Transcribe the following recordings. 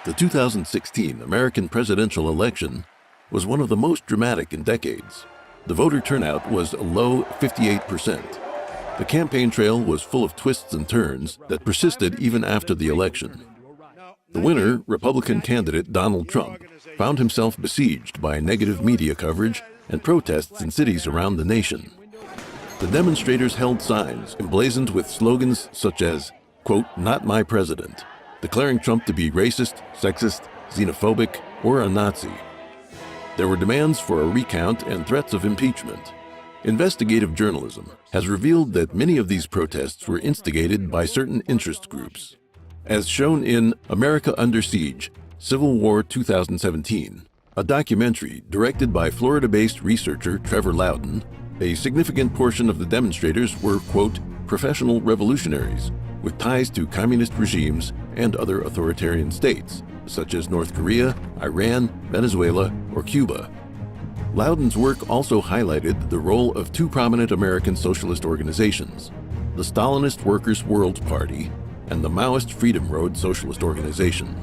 The 2016 American presidential election was one of the most dramatic in decades. The voter turnout was a low 58%. The campaign trail was full of twists and turns that persisted even after the election. The winner, Republican candidate Donald Trump, found himself besieged by negative media coverage and protests in cities around the nation. The demonstrators held signs emblazoned with slogans such as, quote, "Not my president," declaring Trump to be racist, sexist, xenophobic, or a Nazi. There were demands for a recount and threats of impeachment. Investigative journalism has revealed that many of these protests were instigated by certain interest groups. As shown in America Under Siege, Civil War 2017, a documentary directed by Florida-based researcher Trevor Loudon, a significant portion of the demonstrators were, quote, "professional revolutionaries with ties to communist regimes and other authoritarian states, such as North Korea, Iran, Venezuela, or Cuba." Loudon's work also highlighted the role of two prominent American socialist organizations, the Stalinist Workers' World Party and the Maoist Freedom Road Socialist Organization.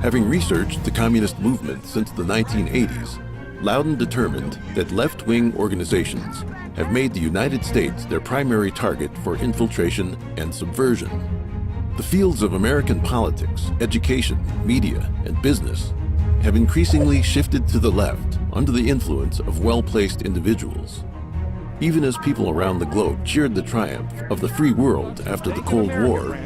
Having researched the communist movement since the 1980s, Loudon determined that left-wing organizations have made the United States their primary target for infiltration and subversion. The fields of American politics, education, media, and business have increasingly shifted to the left under the influence of well-placed individuals. Even as people around the globe cheered the triumph of the free world after the Cold War,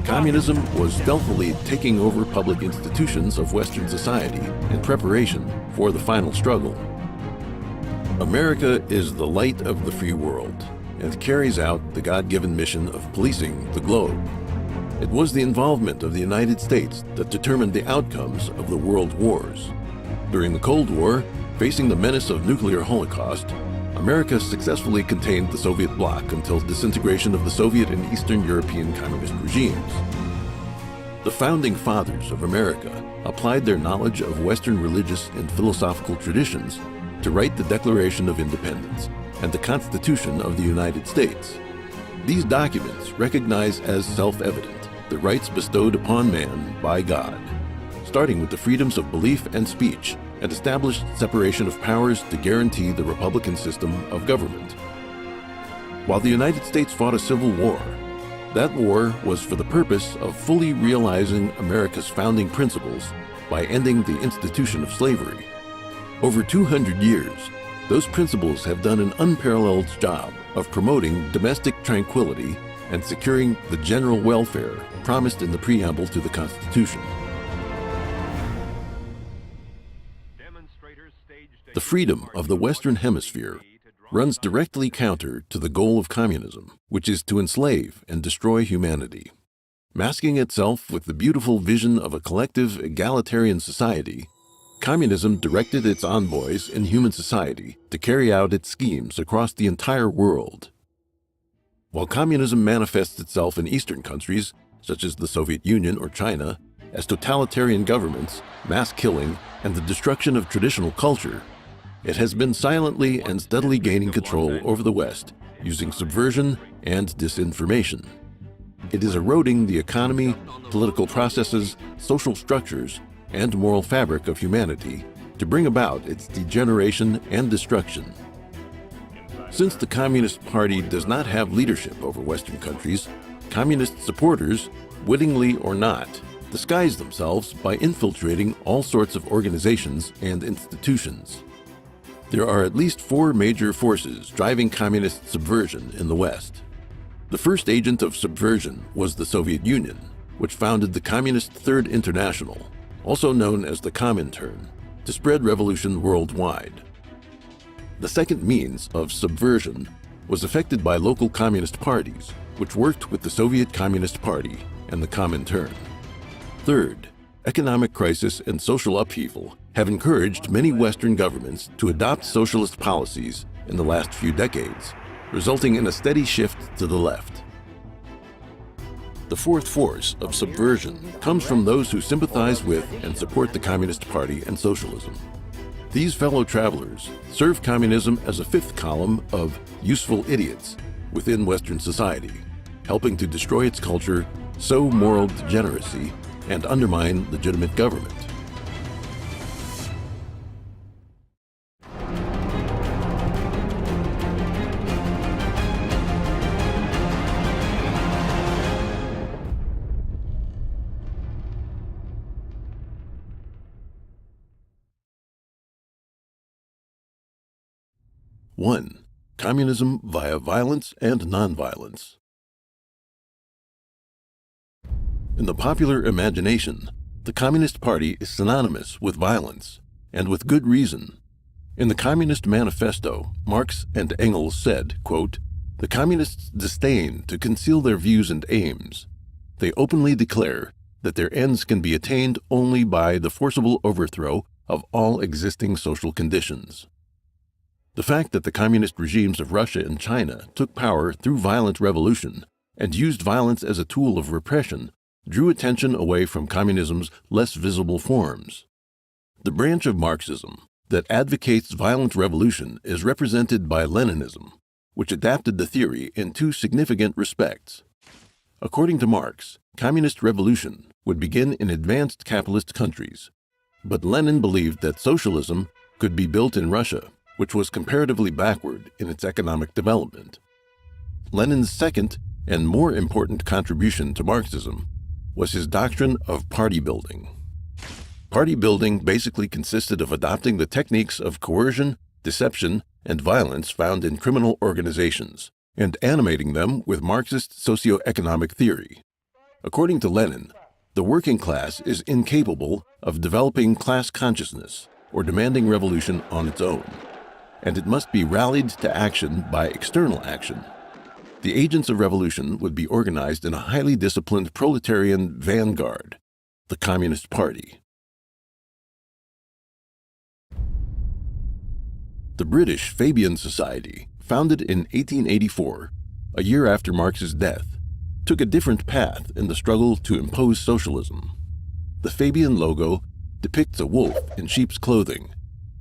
communism was stealthily taking over public institutions of Western society in preparation for the final struggle. America is the light of the free world and carries out the God-given mission of policing the globe. It was the involvement of the United States that determined the outcomes of the world wars. During the Cold War, facing the menace of nuclear holocaust, America successfully contained the Soviet bloc until disintegration of the Soviet and Eastern European communist regimes. The founding fathers of America applied their knowledge of Western religious and philosophical traditions to write the Declaration of Independence and the Constitution of the United States. These documents recognize as self-evident the rights bestowed upon man by God, starting with the freedoms of belief and speech, and established separation of powers to guarantee the republican system of government. While the United States fought a civil war, that war was for the purpose of fully realizing America's founding principles by ending the institution of slavery. Over 200 years, those principles have done an unparalleled job of promoting domestic tranquility and securing the general welfare promised in the preamble to the Constitution. The freedom of the Western Hemisphere runs directly counter to the goal of communism, which is to enslave and destroy humanity. Masking itself with the beautiful vision of a collective egalitarian society, communism directed its envoys in human society to carry out its schemes across the entire world. While communism manifests itself in Eastern countries, such as the Soviet Union or China, as totalitarian governments, mass killing, and the destruction of traditional culture, it has been silently and steadily gaining control over the West using subversion and disinformation. It is eroding the economy, political processes, social structures, and moral fabric of humanity to bring about its degeneration and destruction. Since the Communist Party does not have leadership over Western countries, communist supporters, wittingly or not, disguise themselves by infiltrating all sorts of organizations and institutions. There are at least four major forces driving communist subversion in the West. The first agent of subversion was the Soviet Union, which founded the Communist Third International, also known as the Comintern, to spread revolution worldwide. The second means of subversion was effected by local communist parties, which worked with the Soviet Communist Party and the Comintern. Third, economic crisis and social upheaval have encouraged many Western governments to adopt socialist policies in the last few decades, resulting in a steady shift to the left. The fourth force of subversion comes from those who sympathize with and support the Communist Party and socialism. These fellow travelers serve communism as a fifth column of useful idiots within Western society, helping to destroy its culture, sow moral degeneracy, and undermine legitimate government. One, communism via violence and nonviolence. In the popular imagination, the Communist Party is synonymous with violence, and with good reason. In the Communist Manifesto, Marx and Engels said, quote, "The communists disdain to conceal their views and aims. They openly declare that their ends can be attained only by the forcible overthrow of all existing social conditions." The fact that the communist regimes of Russia and China took power through violent revolution and used violence as a tool of repression drew attention away from communism's less visible forms. The branch of Marxism that advocates violent revolution is represented by Leninism, which adapted the theory in two significant respects. According to Marx, communist revolution would begin in advanced capitalist countries, but Lenin believed that socialism could be built in Russia, which was comparatively backward in its economic development. Lenin's second and more important contribution to Marxism was his doctrine of party building. Party building basically consisted of adopting the techniques of coercion, deception, and violence found in criminal organizations, and animating them with Marxist socio-economic theory. According to Lenin, the working class is incapable of developing class consciousness or demanding revolution on its own, and it must be rallied to action by external action. The agents of revolution would be organized in a highly disciplined proletarian vanguard, the Communist Party. The British Fabian Society, founded in 1884, a year after Marx's death, took a different path in the struggle to impose socialism. The Fabian logo depicts a wolf in sheep's clothing,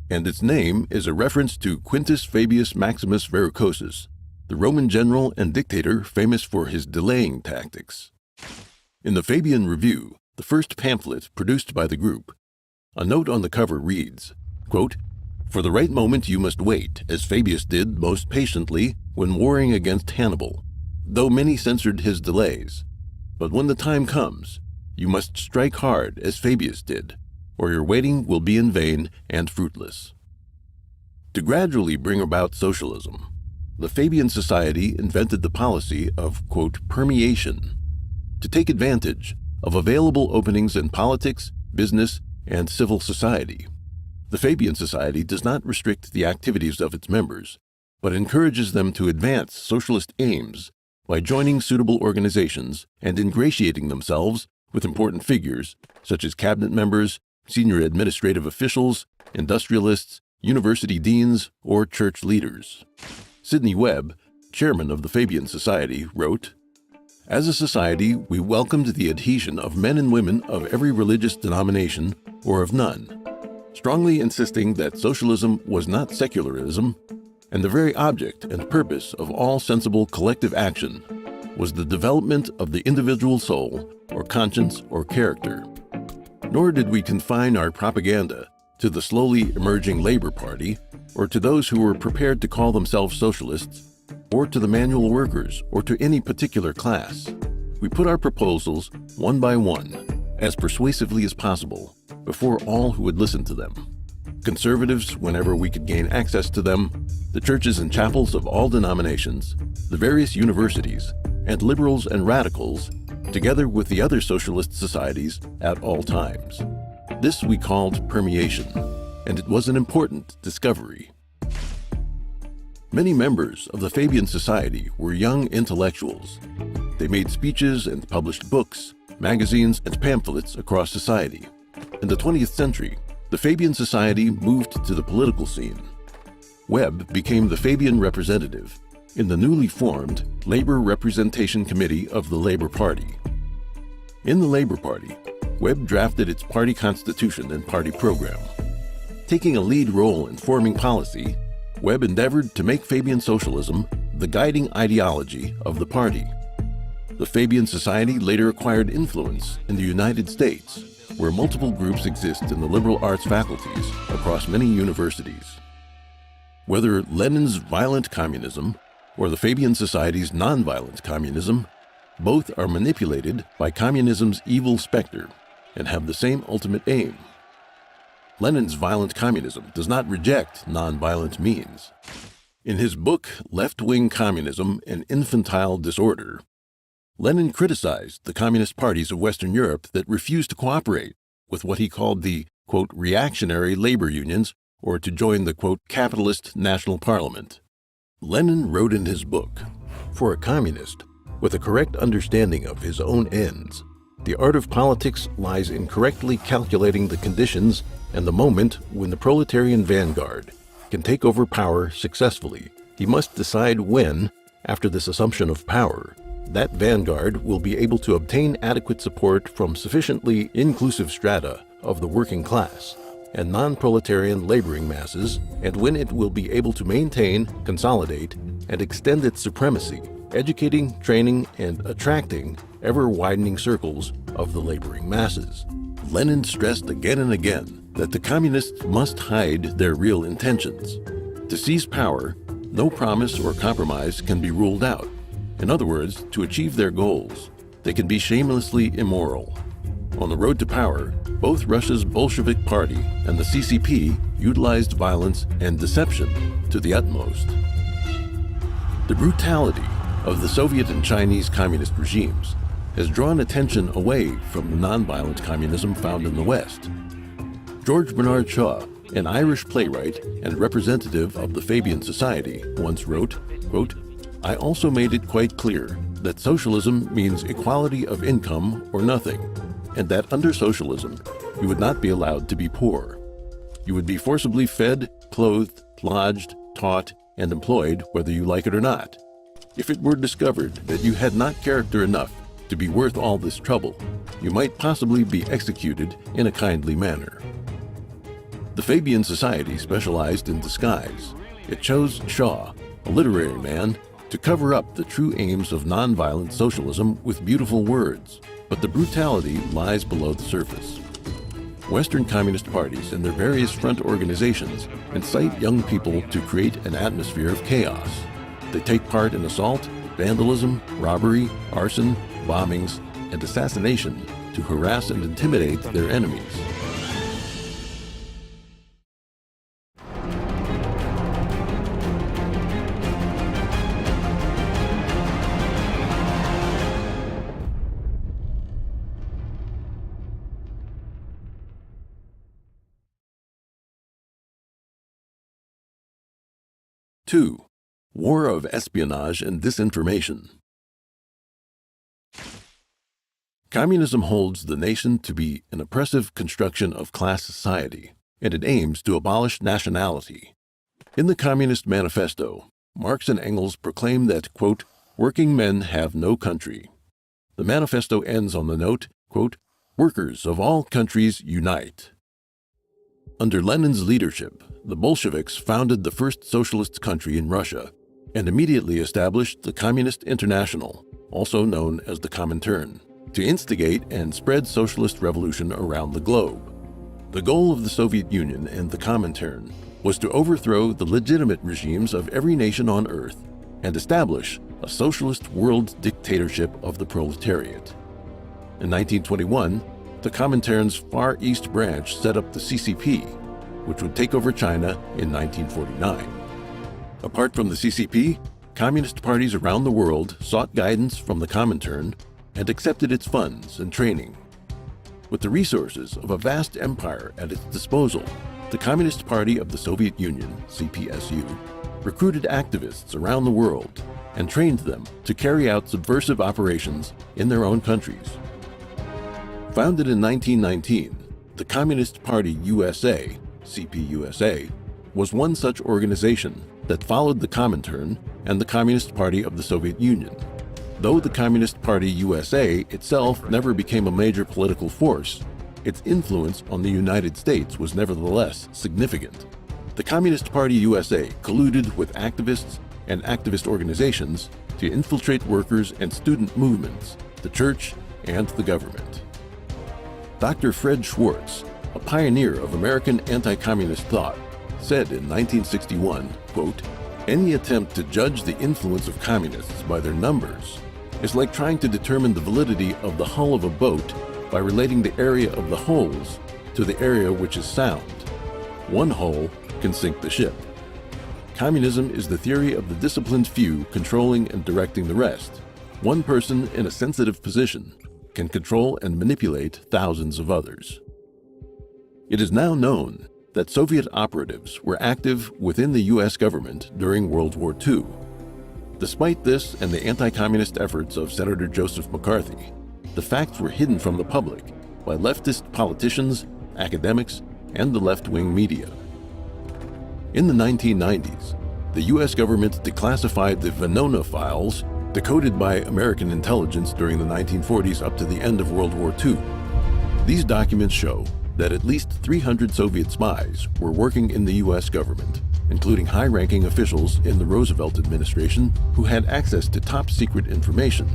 and its name is a reference to Quintus Fabius Maximus Verrucosus, the Roman general and dictator famous for his delaying tactics. In the Fabian Review, the first pamphlet produced by the group, a note on the cover reads, quote, "For the right moment you must wait, as Fabius did most patiently when warring against Hannibal, though many censored his delays. But when the time comes, you must strike hard as Fabius did, or your waiting will be in vain and fruitless." To gradually bring about socialism, the Fabian Society invented the policy of, quote, "permeation," to take advantage of available openings in politics, business, and civil society. The Fabian Society does not restrict the activities of its members, but encourages them to advance socialist aims by joining suitable organizations and ingratiating themselves with important figures such as cabinet members, senior administrative officials, industrialists, university deans, or church leaders. Sidney Webb, chairman of the Fabian Society, wrote, "As a society, we welcomed the adhesion of men and women of every religious denomination or of none, strongly insisting that socialism was not secularism, and the very object and purpose of all sensible collective action was the development of the individual soul or conscience or character. Nor did we confine our propaganda to the slowly emerging Labor Party, or to those who were prepared to call themselves socialists, or to the manual workers, or to any particular class. We put our proposals, one by one, as persuasively as possible, before all who would listen to them. Conservatives, whenever we could gain access to them, the churches and chapels of all denominations, the various universities, and liberals and radicals, together with the other socialist societies at all times. This we called permeation, and it was an important discovery. Many members of the Fabian Society were young intellectuals. They made speeches and published books, magazines, and pamphlets across society. In the 20th century, the Fabian Society moved to the political scene. Webb became the Fabian representative in the newly formed Labor Representation Committee of the Labor Party. In the Labor Party, Webb drafted its party constitution and party program. Taking a lead role in forming policy, Webb endeavored to make Fabian socialism the guiding ideology of the party. The Fabian Society later acquired influence in the United States, where multiple groups exist in the liberal arts faculties across many universities. Whether Lenin's violent communism or the Fabian Society's nonviolent communism, both are manipulated by communism's evil specter and have the same ultimate aim. Lenin's violent communism does not reject nonviolent means. In his book, Left-Wing Communism and Infantile Disorder, Lenin criticized the communist parties of Western Europe that refused to cooperate with what he called the, quote, reactionary labor unions or to join the, quote, capitalist national parliament. Lenin wrote in his book, "For a communist, with a correct understanding of his own ends, the art of politics lies in correctly calculating the conditions and the moment when the proletarian vanguard can take over power successfully. He must decide when, after this assumption of power, that vanguard will be able to obtain adequate support from sufficiently inclusive strata of the working class and non-proletarian laboring masses, and when it will be able to maintain, consolidate, and extend its supremacy, educating, training, and attracting ever-widening circles of the laboring masses." Lenin stressed again and again that the communists must hide their real intentions. To seize power, no promise or compromise can be ruled out. In other words, to achieve their goals, they can be shamelessly immoral. On the road to power, both Russia's Bolshevik Party and the CCP utilized violence and deception to the utmost. The brutality of the Soviet and Chinese communist regimes has drawn attention away from the nonviolent communism found in the West. George Bernard Shaw, an Irish playwright and representative of the Fabian Society, once wrote, quote, "I also made it quite clear that socialism means equality of income or nothing, and that under socialism you would not be allowed to be poor. You would be forcibly fed, clothed, lodged, taught, and employed whether you like it or not. If it were discovered that you had not character enough to be worth all this trouble, you might possibly be executed in a kindly manner." The Fabian Society specialized in disguise. It chose Shaw, a literary man, to cover up the true aims of nonviolent socialism with beautiful words, but the brutality lies below the surface. Western communist parties and their various front organizations incite young people to create an atmosphere of chaos. They take part in assault, vandalism, robbery, arson, bombings, and assassination to harass and intimidate their enemies. Two, War of Espionage and Disinformation. Communism holds the nation to be an oppressive construction of class society, and it aims to abolish nationality. In the Communist Manifesto, Marx and Engels proclaim that, quote, "working men have no country." The manifesto ends on the note, quote, "Workers of all countries unite." Under Lenin's leadership, the Bolsheviks founded the first socialist country in Russia and immediately established the Communist International, also known as the Comintern, to instigate and spread socialist revolution around the globe. The goal of the Soviet Union and the Comintern was to overthrow the legitimate regimes of every nation on earth and establish a socialist world dictatorship of the proletariat. In 1921, the Comintern's Far East branch set up the CCP, which would take over China in 1949. Apart from the CCP, communist parties around the world sought guidance from the Comintern and accepted its funds and training. With the resources of a vast empire at its disposal, the Communist Party of the Soviet Union, CPSU, recruited activists around the world and trained them to carry out subversive operations in their own countries. Founded in 1919, the Communist Party USA, CPUSA, was one such organization that followed the Comintern and the Communist Party of the Soviet Union. Though the Communist Party USA itself never became a major political force, its influence on the United States was nevertheless significant. The Communist Party USA colluded with activists and activist organizations to infiltrate workers and student movements, the church, and the government. Dr. Fred Schwartz, a pioneer of American anti-communist thought, said in 1961, quote, "Any attempt to judge the influence of communists by their numbers is like trying to determine the validity of the hull of a boat by relating the area of the holes to the area which is sound. One hole can sink the ship." Communism is the theory of the disciplined few controlling and directing the rest. One person in a sensitive position can control and manipulate thousands of others. It is now known that Soviet operatives were active within the U.S. government during World War II. Despite this and the anti-communist efforts of Senator Joseph McCarthy, the facts were hidden from the public by leftist politicians, academics, and the left-wing media. In the 1990s, the U.S. government declassified the Venona files decoded by American intelligence during the 1940s up to the end of World War II. These documents show that at least 300 Soviet spies were working in the U.S. government, including high-ranking officials in the Roosevelt administration who had access to top-secret information.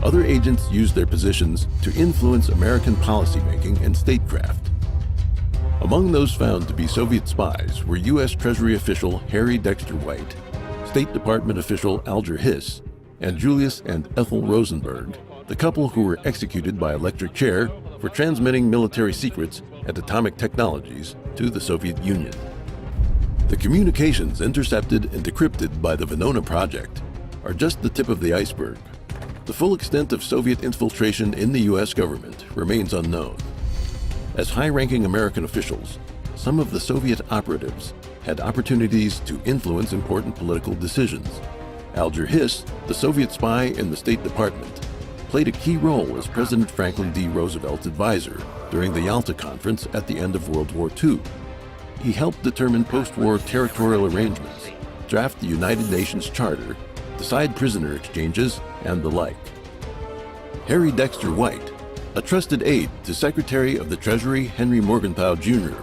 Other agents used their positions to influence American policymaking and statecraft. Among those found to be Soviet spies were U.S. Treasury official Harry Dexter White, State Department official Alger Hiss, and Julius and Ethel Rosenberg, the couple who were executed by electric chair for transmitting military secrets and atomic technologies to the Soviet Union. The communications intercepted and decrypted by the Venona project are just the tip of the iceberg. The full extent of Soviet infiltration in the U.S. government remains unknown. As high-ranking American officials, some of the Soviet operatives had opportunities to influence important political decisions. Alger Hiss, the Soviet spy in the State Department, played a key role as President Franklin D. Roosevelt's advisor during the Yalta Conference at the end of World War II. He helped determine post-war territorial arrangements, draft the United Nations Charter, decide prisoner exchanges, and the like. Harry Dexter White, a trusted aide to Secretary of the Treasury Henry Morgenthau Jr.,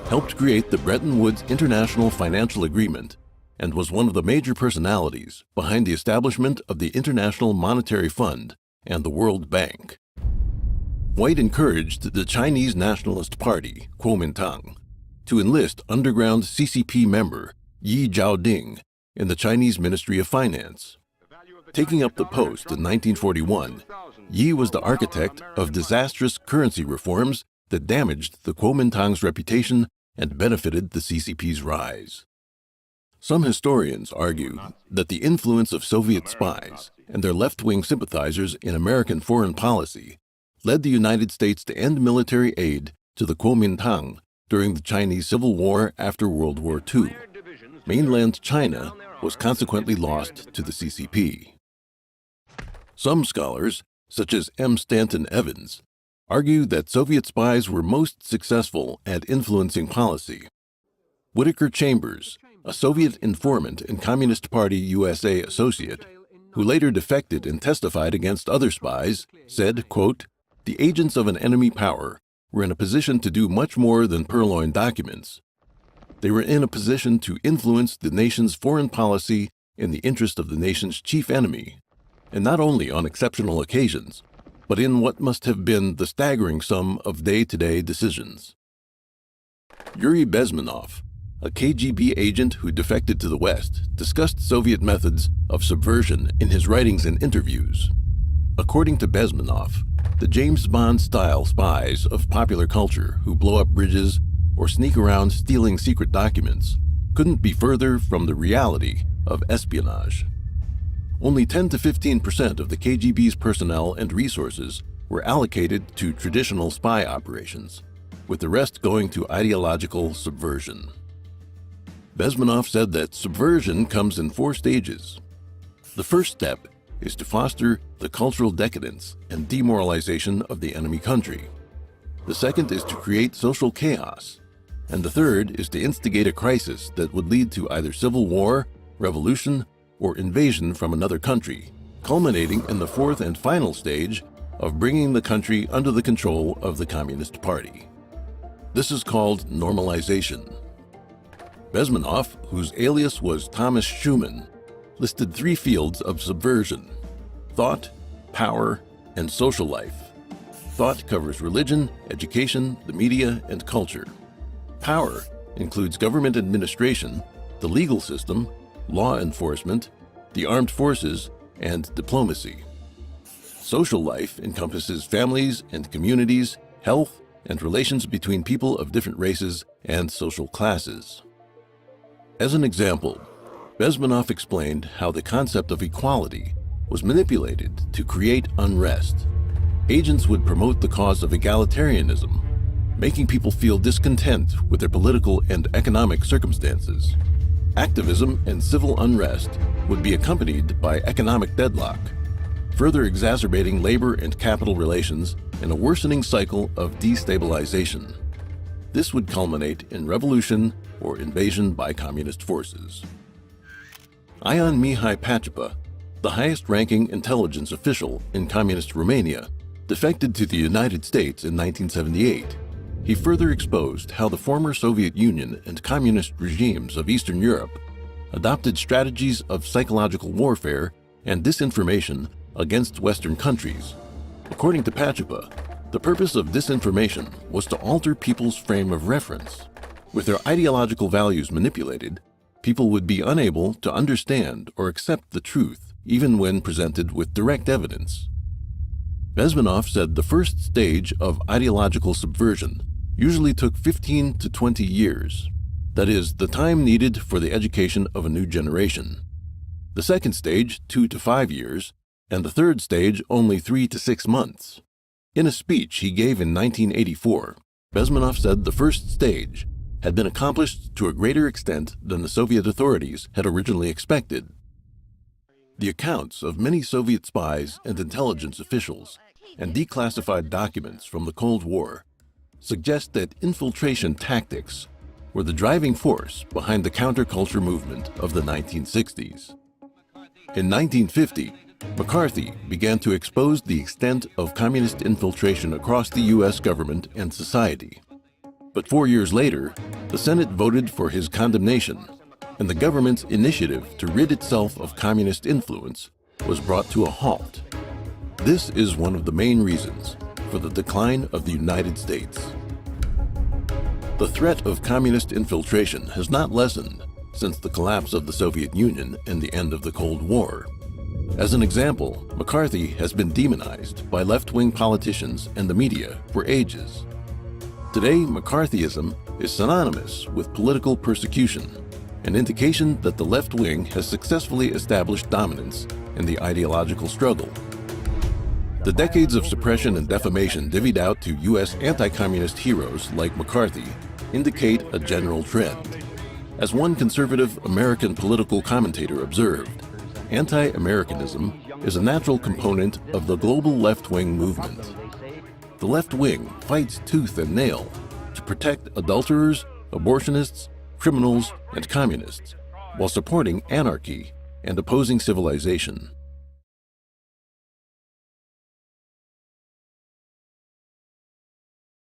helped create the Bretton Woods International Financial Agreement and was one of the major personalities behind the establishment of the International Monetary Fund and the World Bank. White encouraged the Chinese Nationalist Party, Comintern, to enlist underground CCP member Yi Zhaoding in the Chinese Ministry of Finance. Taking up the post in 1941, Yi was the architect of disastrous currency reforms that damaged the Kuomintang's reputation and benefited the CCP's rise. Some historians argue that the influence of Soviet spies and their left-wing sympathizers in American foreign policy led the United States to end military aid to the Kuomintang during the Chinese Civil War after World War II. Mainland China was consequently lost to the CCP. Some scholars, such as M. Stanton Evans, argue that Soviet spies were most successful at influencing policy. Whittaker Chambers, a Soviet informant and Communist Party USA associate, who later defected and testified against other spies, said, quote, "The agents of an enemy power were in a position to do much more than purloin documents. They were in a position to influence the nation's foreign policy in the interest of the nation's chief enemy, and not only on exceptional occasions, but in what must have been the staggering sum of day-to-day decisions." Yuri Bezmenov, a KGB agent who defected to the West, discussed Soviet methods of subversion in his writings and interviews. According to Bezmenov, the James Bond-style spies of popular culture who blow up bridges or sneak around stealing secret documents couldn't be further from the reality of espionage. Only 10 to 15% of the KGB's personnel and resources were allocated to traditional spy operations, with the rest going to ideological subversion. Bezmenov said that subversion comes in 4 stages. The first step is to foster the cultural decadence and demoralization of the enemy country. The second is to create social chaos. And the third is to instigate a crisis that would lead to either civil war, revolution, or invasion from another country, culminating in the fourth and final stage of bringing the country under the control of the Communist Party. This is called normalization. Bezmenov, whose alias was Thomas Schumann, listed 3 fields of subversion: thought, power, and social life. Thought covers religion, education, the media, and culture. Power includes government administration, the legal system, law enforcement, the armed forces, and diplomacy. Social life encompasses families and communities, health, and relations between people of different races and social classes. As an example, Bezmenov explained how the concept of equality was manipulated to create unrest. Agents would promote the cause of egalitarianism, making people feel discontent with their political and economic circumstances. Activism and civil unrest would be accompanied by economic deadlock, further exacerbating labor and capital relations in a worsening cycle of destabilization. This would culminate in revolution or invasion by communist forces. Ion Mihai Pacepa, the highest-ranking intelligence official in communist Romania, defected to the United States in 1978. He further exposed how the former Soviet Union and communist regimes of Eastern Europe adopted strategies of psychological warfare and disinformation against Western countries. According to Pacepa, the purpose of disinformation was to alter people's frame of reference. With their ideological values manipulated, people would be unable to understand or accept the truth, even when presented with direct evidence. Bezmenov said the first stage of ideological subversion usually took 15 to 20 years. That is, the time needed for the education of a new generation. The second stage, 2 to 5 years, and the third stage, only 3 to 6 months. In a speech he gave in 1984, Bezmenov said the first stage had been accomplished to a greater extent than the Soviet authorities had originally expected. The accounts of many Soviet spies and intelligence officials and declassified documents from the Cold War suggest that infiltration tactics were the driving force behind the counterculture movement of the 1960s. In 1950, McCarthy began to expose the extent of communist infiltration across the U.S. government and society. But 4 years later, the Senate voted for his condemnation, and the government's initiative to rid itself of communist influence was brought to a halt. This is one of the main reasons for the decline of the United States. The threat of communist infiltration has not lessened since the collapse of the Soviet Union and the end of the Cold War. As an example, McCarthy has been demonized by left-wing politicians and the media for ages. Today, McCarthyism is synonymous with political persecution, an indication that the left wing has successfully established dominance in the ideological struggle. The decades of suppression and defamation divvied out to U.S. anti-communist heroes like McCarthy indicate a general trend. As one conservative American political commentator observed, anti-Americanism is a natural component of the global left-wing movement. The left wing fights tooth and nail to protect adulterers, abortionists, criminals, and communists, while supporting anarchy and opposing civilization.